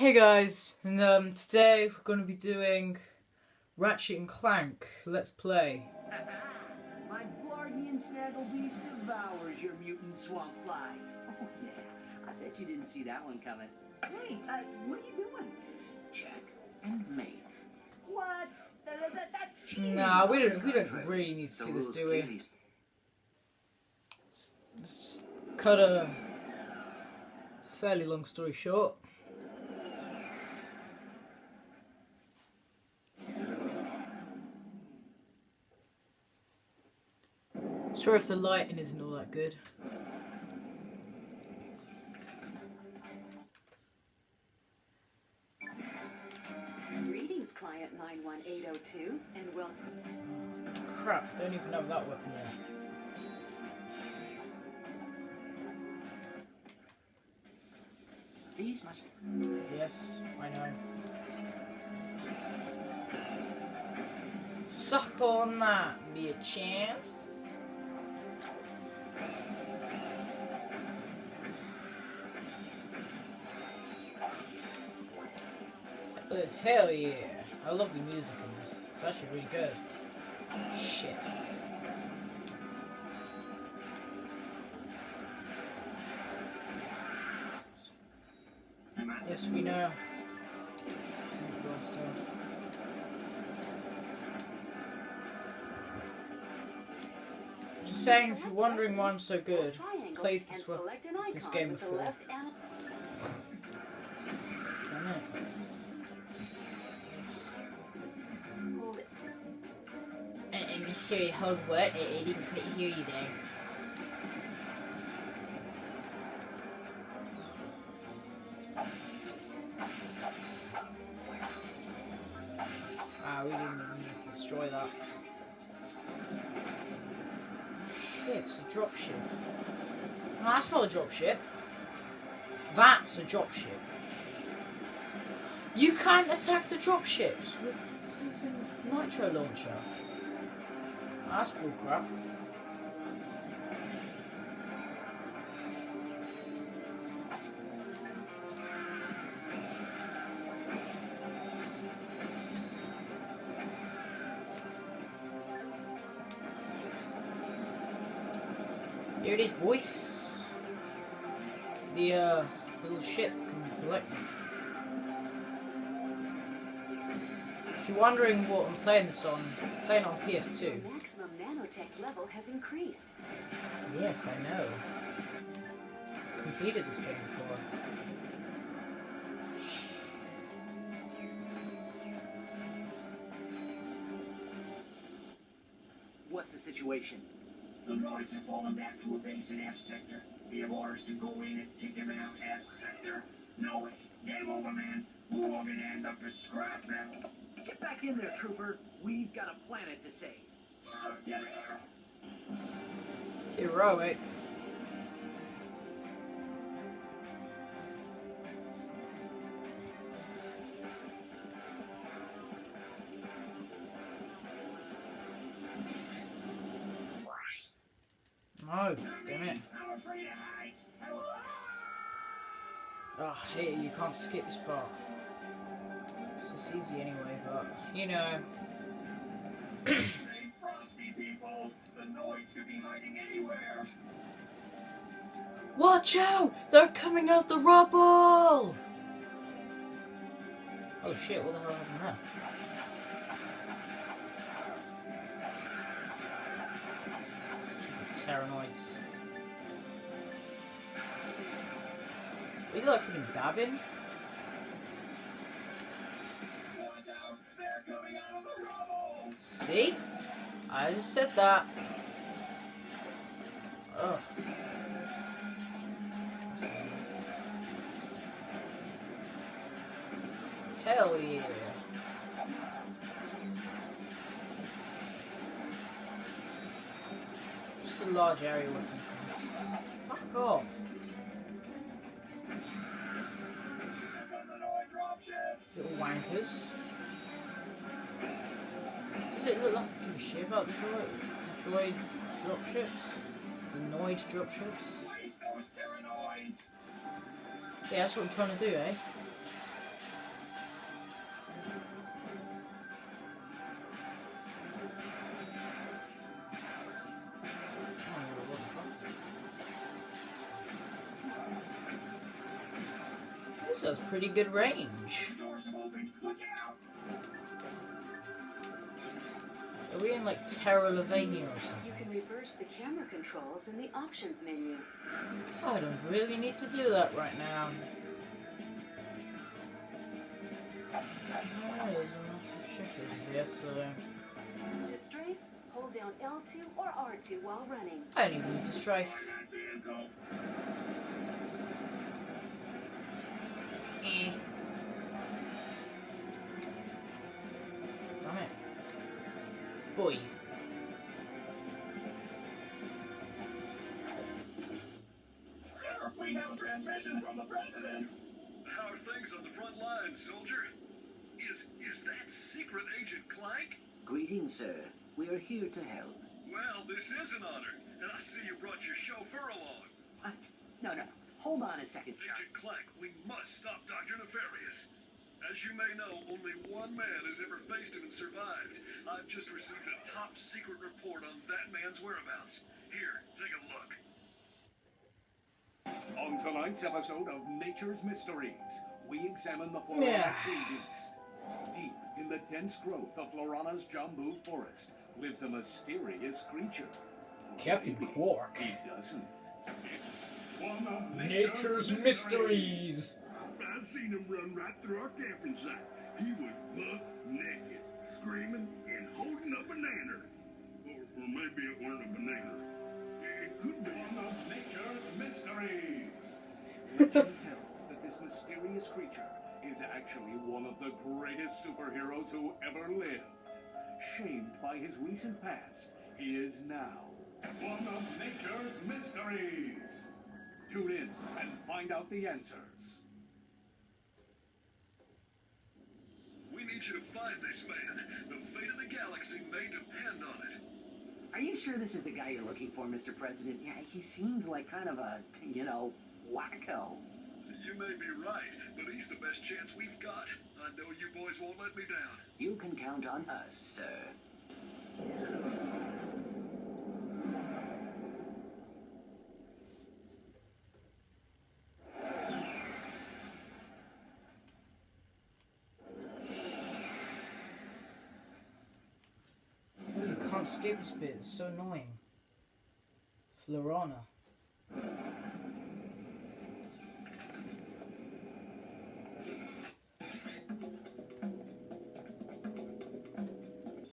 Hey guys, and today we're going to be doing Ratchet and Clank. Let's play. My Blargian snaggle beast devours your mutant swamp fly. Oh yeah, I bet you didn't see that one coming. Hey, what are you doing? Check and make. What? That's cheating. Nah, we don't really need to see this, do we? Let's just cut a fairly long story short. Sorry if the lighting isn't all that good. Greetings, client 91802, and welcome. Crap, don't even have that weapon yet. These must be. Yes, I know. Suck on that, bitches. Hell yeah. I love the music in this. It's actually really good. Shit. Yes, we know. Just saying, if you're wondering why I'm so good, I've played this game before. Let me show you hold what? I didn't quite hear you there. Ah, we didn't need to destroy that. Shit, a dropship. No, that's not a dropship. That's a dropship. You can't attack the dropships with a nitro launcher. That's bullcrap. Here it is, boys. The little ship can collect me. If you're wondering what I'm playing this on, I'm playing on PS2. Maximum nanotech level has increased. Yes, I know. Completed this game before. What's the situation? The Noids have fallen back to a base in F sector. We have orders to go in and take them out. F sector? No way. Game over, man. We're all gonna end up as scrap metal. Get back in there, trooper. We've got a planet to save. Yes, sir. Heroic. No, damn it. I'm afraid of heights. Oh, I hate it, you can't skip this part. It's this easy anyway, but, you know. Hey, frosty people. The Noids could be hiding anywhere. Watch out! They're coming out the rubble! Oh shit, what the hell happened there? Terranoids. Is it like freaking dabbing? Watch out. They're coming out of the rubble. See? I just said that. Ugh. Hell yeah. Just a large area weapons. Fuck off. Little wankers. Does it look like I give a shit about the droid dropships? The Noid dropships? Place those Terranoids. Yeah, that's what I'm trying to do, eh? This has pretty good range. The doors have opened. Look out! Are we in like Terra Lavania or You something? can reverse the camera controls in the options menu. I don't really need to do that right now. Oh, there's a massive ship in here, so To strafe, hold down L2 or R2 while running. I don't even need to strafe. That vehicle! Eh. Damn it. Boy. Sir, we have a transmission from the president! How are things on the front lines, soldier? Is that secret agent Clank? Greetings, sir. We are here to help. Well, this is an honor, and I see you brought your chauffeur along. What? No, no. Hold on a second, sir. Agent Clank, we must stop Dr. Nefarious. As you may know, only one man has ever faced him and survived. I've just received a top secret report on that man's whereabouts. Here, take a look. On tonight's episode of Nature's Mysteries, we examine the Yeah. Florana tree beast. Deep in the dense growth of Florana's Jambu forest lives a mysterious creature. Captain Maybe Quark. He doesn't. It's one of Nature's mysteries. I've seen him run right through our camping site. He was buck naked, screaming and holding a banana. Or maybe it weren't a banana. It could be. One of Nature's Mysteries. Legend tells that this mysterious creature is actually one of the greatest superheroes who ever lived. Shamed by his recent past, he is now one of Nature's Mysteries. Tune in and find out the answers. We need you to find this man. The fate of the galaxy may depend on it. Are you sure this is the guy you're looking for, Mr. President? Yeah, he seems like kind of a, wacko. You may be right, but he's the best chance we've got. I know you boys won't let me down. You can count on us, sir. Oh, you can't skip this bit. It's so annoying. Florana.